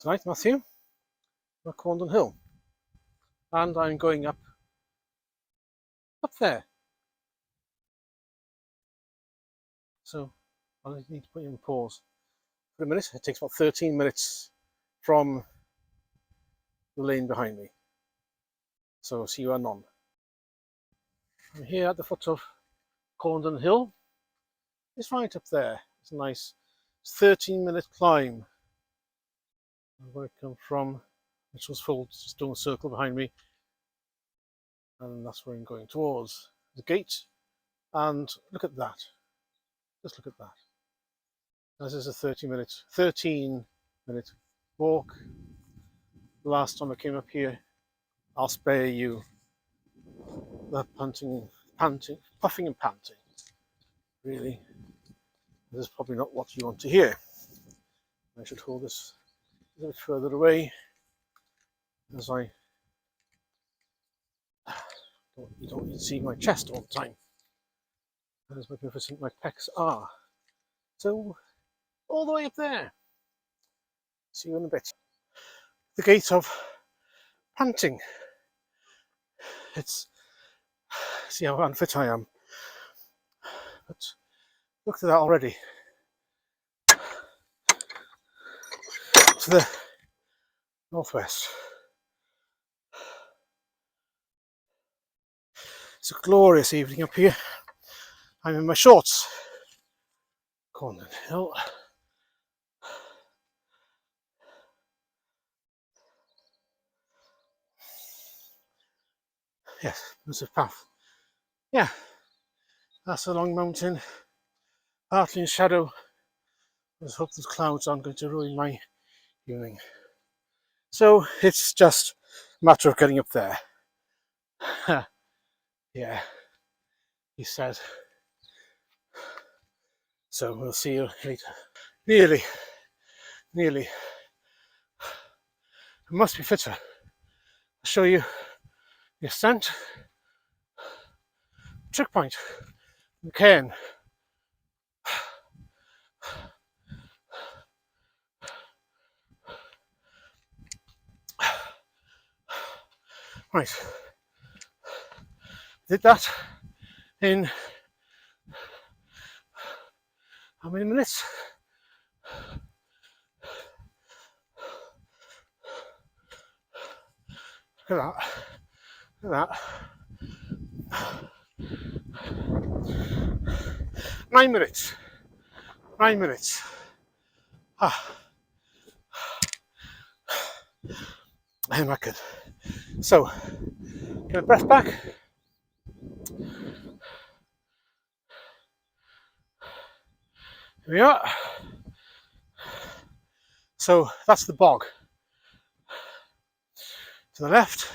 Tonight, Matthew, we're at Corndon Hill, and I'm going up there. So I need to put you on pause for a minute. It takes about 13 minutes from the lane behind me. So see you anon. I'm here at the foot of Corndon Hill. It's right up there. It's a nice 13-minute climb. Where I come from, which was full stone circle behind me, and that's where I'm going towards the gate. And look at that. Just look at that. This is a 13-minute walk. The last time I came up here, I'll spare you the puffing and panting. Really, this is probably not what you want to hear. I should hold this a bit further away, as you don't need to see my chest all the time, as magnificent my pecs are. So, all the way up there. See you in a bit. The gate of panting. See how unfit I am. But look at that already. To the northwest. It's a glorious evening up here. I'm in my shorts. Corndon Hill. Yes, there's a path. Yeah, that's a long mountain, partly in shadow. Let's hope those clouds aren't going to ruin my evening. So it's just a matter of getting up there. Yeah, he said. So we'll see you later. Nearly. I must be fitter. I'll show you the ascent. Trick point. You can. Right. Did that in how many minutes? Look at that. Look at that. 9 minutes. 9 minutes. I'm not good. So, get a breath back. Here we are. So that's the bog. To the left,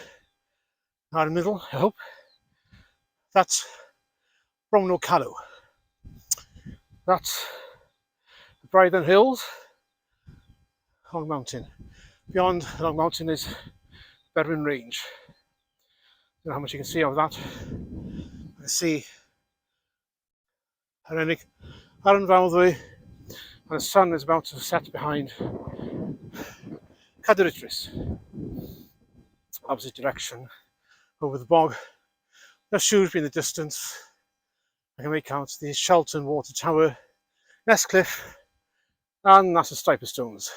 not in the middle, I hope. That's Corndon Hill. That's the Corndon Hills, Long Mountain. Beyond Long Mountain is Bedouin Range. I don't know how much you can see of that. You can see Aaron Valdwy, and the sun is about to set behind Caderittris. Opposite direction over the bog. There's Shrewsbury in the distance. I can make out the Shelton Water Tower, Nest Cliff, and that's the Striper Stones.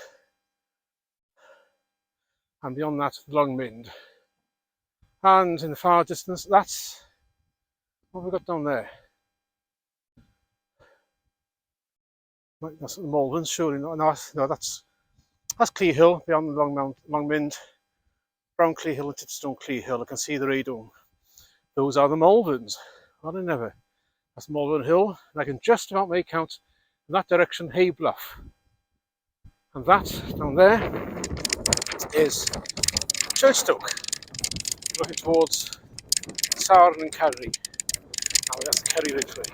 And beyond that, Long Mynd. And in the far distance, that's what we've got down there. That's the Malverns, surely not. No, that's Clear Hill beyond the Long Mynd. Brown Clear Hill and Titstone Clear Hill. I can see the radome. Those are the Malverns. Well, I never. That's Corndon Hill, and I can just about make out in that direction Hay Bluff. And that down there is Churchstoke, looking towards Sarn and Kerry. Now that's the Kerry Ridgeway.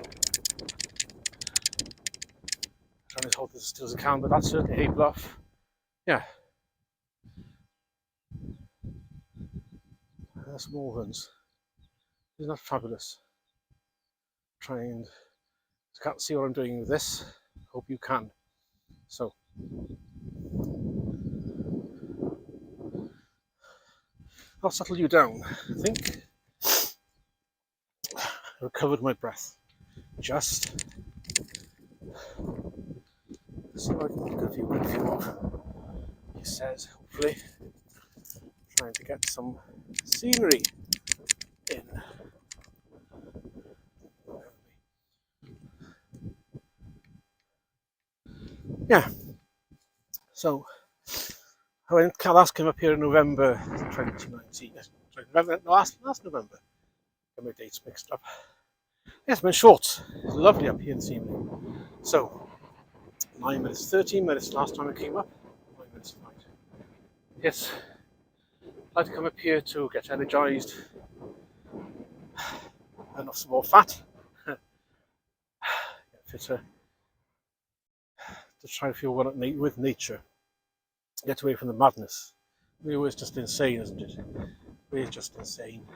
Trying to hold this as still as I can, but that's certainly Hay Bluff. Yeah. That's Malverns. Isn't that fabulous? Trying. I can't see what I'm doing with this. Hope you can. So, I'll settle you down, I think. I recovered my breath. Just see if I can get a few more. He says, hopefully, trying to get some scenery in. Yeah, so I last came up here in November 2019. Last November. Got my dates mixed up. Yes, been short. It's lovely up here this evening. So, 9 minutes, 13 minutes last time I came up. 9 minutes tonight. Yes, I'd like to come up here to get energized, burn off some more fat, get fitter, to try to feel one with nature, get away from the madness. It's just insane, isn't it? It's just insane.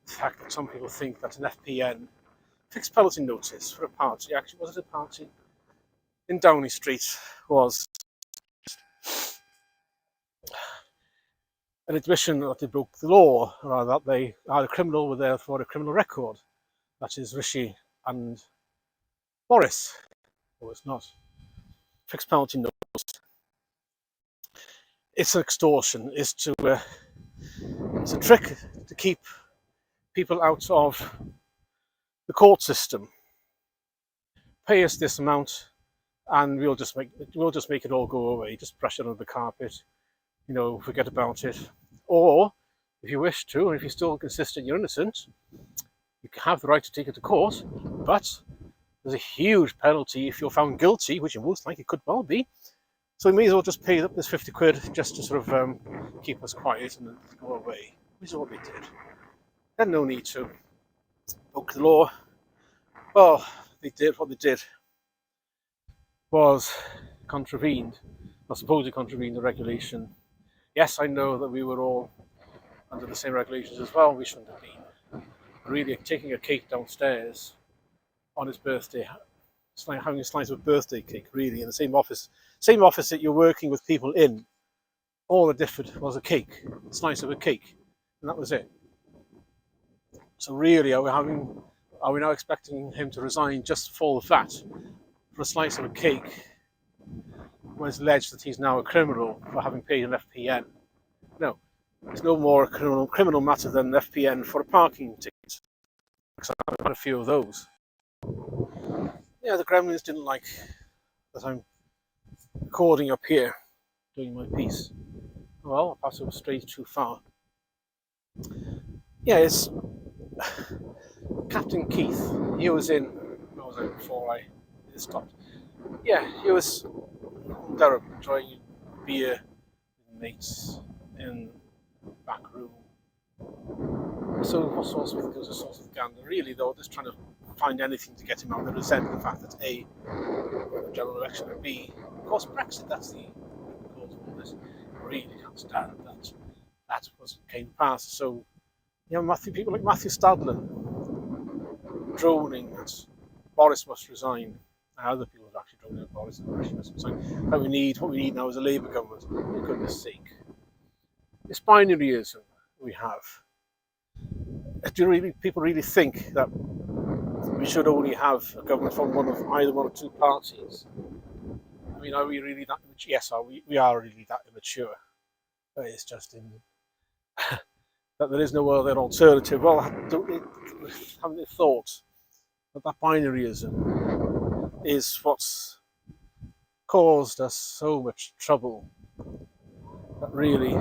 The fact that some people think that an FPN, fixed penalty notice for a party, actually was it a party in Downing Street, was an admission that they broke the law, or that they had a criminal with therefore a criminal record. That is Rishi and Boris. No, it's not. Fixed penalty notice. It's an extortion. It's a trick to keep people out of the court system. Pay us this amount, and we'll just make it all go away. Just brush it under the carpet. Forget about it. Or, if you wish to, and if you still insist that you're innocent, you have the right to take it to court, but there's a huge penalty if you're found guilty, which you most likely could well be. So we may as well just pay up this 50 quid just to sort of keep us quiet and go away, which is what they did. They had no need to broke the law. Well, what they did was supposedly contravened the regulation. Yes, I know that we were all under the same regulations as well. We shouldn't have been. Really, taking a cake downstairs on his birthday, it's like having a slice of birthday cake, really, in the same office that you're working with people in. All that differed was a cake, a slice of a cake, and that was it. So really, are we now expecting him to resign just for that, for a slice of a cake, when it's alleged that he's now a criminal for having paid an FPN? No, there's no more a criminal matter than an FPN for a parking ticket. Because I've had a few of those. Yeah, the Gremlins didn't like that I'm recording up here, doing my piece. Well, perhaps it was strayed too far. Yeah, it's Captain Keith. He was in. What was it before I stopped? Yeah, he was in Durham enjoying beer with mates in the back room. So what sorts of things are sort of gander. Really, though, just trying to find anything to get him out. They resent the fact that A, the general election, and B, of course, Brexit. That's the cause of all this. I really can't stand that came to pass. So, people like Matthew Stadlen droning that Boris must resign. And other people have actually droning that Boris must resign. What we need now is a Labour government. For goodness sake, this binaryism we have. Do people really think that we should only have a government from either one or two parties? I mean, are we really that immature? Yes, we are really that immature. But it's just that there is no other alternative. Well, haven't they thought that binaryism is what's caused us so much trouble? That really,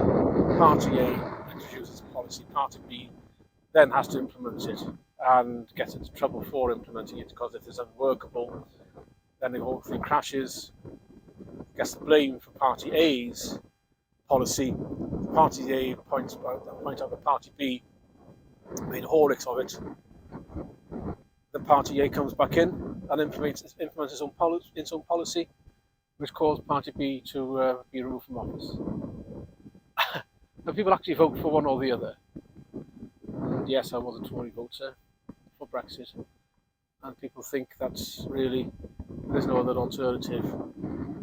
Party A introduces policy, Party B then has to implement it and get into trouble for implementing it, because if it's unworkable, then the whole thing crashes, gets the blame for Party A's policy. Party A point out that Party B made horlicks of it. Then Party A comes back in and implements its own policy, which caused Party B to be removed from office. And people actually vote for one or the other. And yes, I was a Tory voter for Brexit, and people think that's really there's no other alternative.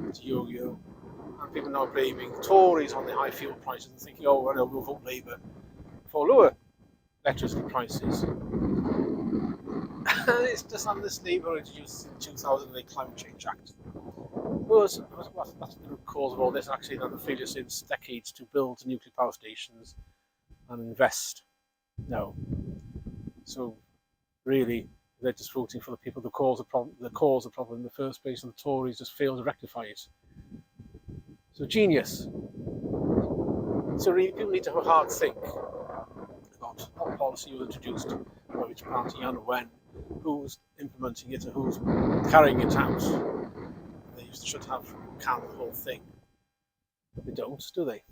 It's yo-yo. And people now blaming the Tories on the high fuel prices and thinking, oh, well, we'll vote Labour for lower electricity prices. It's just on this Labour introduced in 2008 Climate Change Act. That's the root cause of all this, actually, that the failure since decades to build nuclear power stations and invest. No. So, really, they're just voting for the people that cause the problem in the first place, and the Tories just fail to rectify it. So, genius. So, really, people need to have a hard think about what policy was introduced by which party and when, who's implementing it and who's carrying it out. They should have canned the whole thing, but they don't, do they?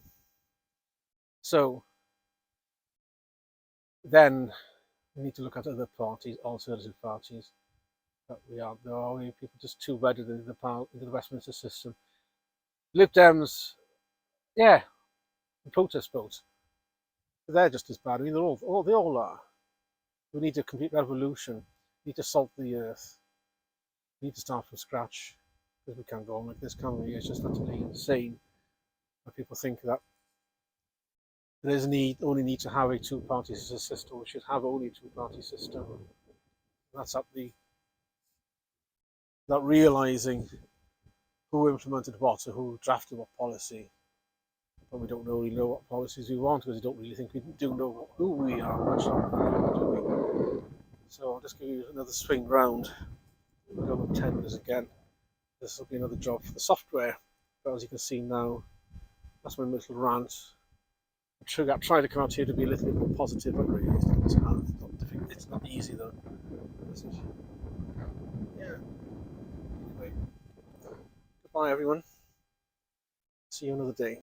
So then we need to look at other parties, alternative parties. But there are people just too wedded into the Westminster system. Lib Dems, yeah, the protest vote. They're just as bad. I mean, they all are. We need a complete revolution. We need to salt the earth. We need to start from scratch. Because we can't go on like this, can we? It's just utterly insane that people think that there's only need to have a two-party system. We should have only a two-party system. That's not realising who implemented what or who drafted what policy. But we don't really know what policies we want because we don't really think we do know who we are much longer. So I'll just give you another swing round. We'll go about 10 minutes again. This will be another job for the software, but as you can see now, that's my little rant. I try to come out here to be a little bit more positive, but really it's not easy though, is it? Yeah. Anyway, goodbye everyone. See you another day.